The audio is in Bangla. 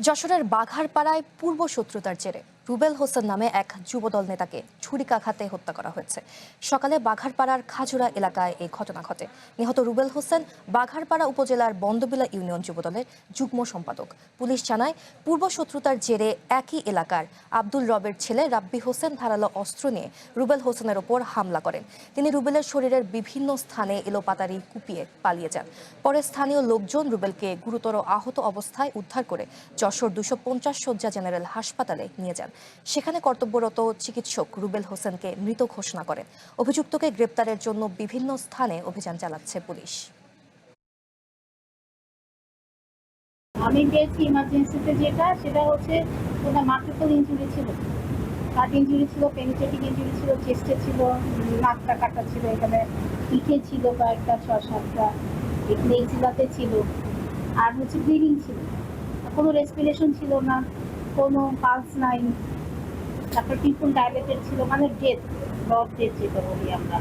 যশোরের বাঘারপাড়ায় পূর্ব শত্রুতার জেরে রুবেল হোসেন নামে এক যুবদল নেতাকে ছুরিকাঘাতে হত্যা করা হয়েছে। সকালে বাঘারপাড়ার খাজুরা এলাকায় এই ঘটনা ঘটে। নিহত রুবেল হোসেন বাঘারপাড়া উপজেলার বন্দবিলা ইউনিয়ন যুবদলের যুগ্ম সম্পাদক। পুলিশ জানায়, পূর্ব শত্রুতার জেরে একই এলাকার আব্দুল রবের ছেলে রাব্বি হোসেন ধারালো অস্ত্র নিয়ে রুবেল হোসেনের ওপর হামলা করেন। তিনি রুবেলের শরীরের বিভিন্ন স্থানে এলোপাতাড়ি কুপিয়ে পালিয়ে যান। পরে স্থানীয় লোকজন রুবেলকে গুরুতর আহত অবস্থায় উদ্ধার করে যশোর 250 শয্যা জেনারেল হাসপাতালে নিয়ে যান। সেখানে কর্তব্যরত চিকিৎসক রুবেল হোসেনকে মৃত ঘোষণা করেন। অভিযুক্তকে গ্রেপ্তারের জন্য বিভিন্ন স্থানে অভিযান চালাচ্ছে পুলিশ। আমি পেয়েছি ইমার্জেন্সিতে সেটা হচ্ছে ওনার মাল্টিপল ইনজুরি ছিল, হার্ট ইনজুরি ছিল, পেনিট্রেটিং ইনজুরি ছিল, চেস্টে ছিল, নাকটা কাটা ছিল, এখানে পিঠে ছিল কয়েকটা 6-7টা, এখানে এক্সিলাতে ছিল, আর হচ্ছে ব্লিডিং ছিল, কোনো রেসপিরেশন ছিল না, কোনো পালস নাই, তারপর পিপল ডাইলেটেড ছিল, মানে ডেথ, ব্রড ডেথ যেটা বলি আমরা।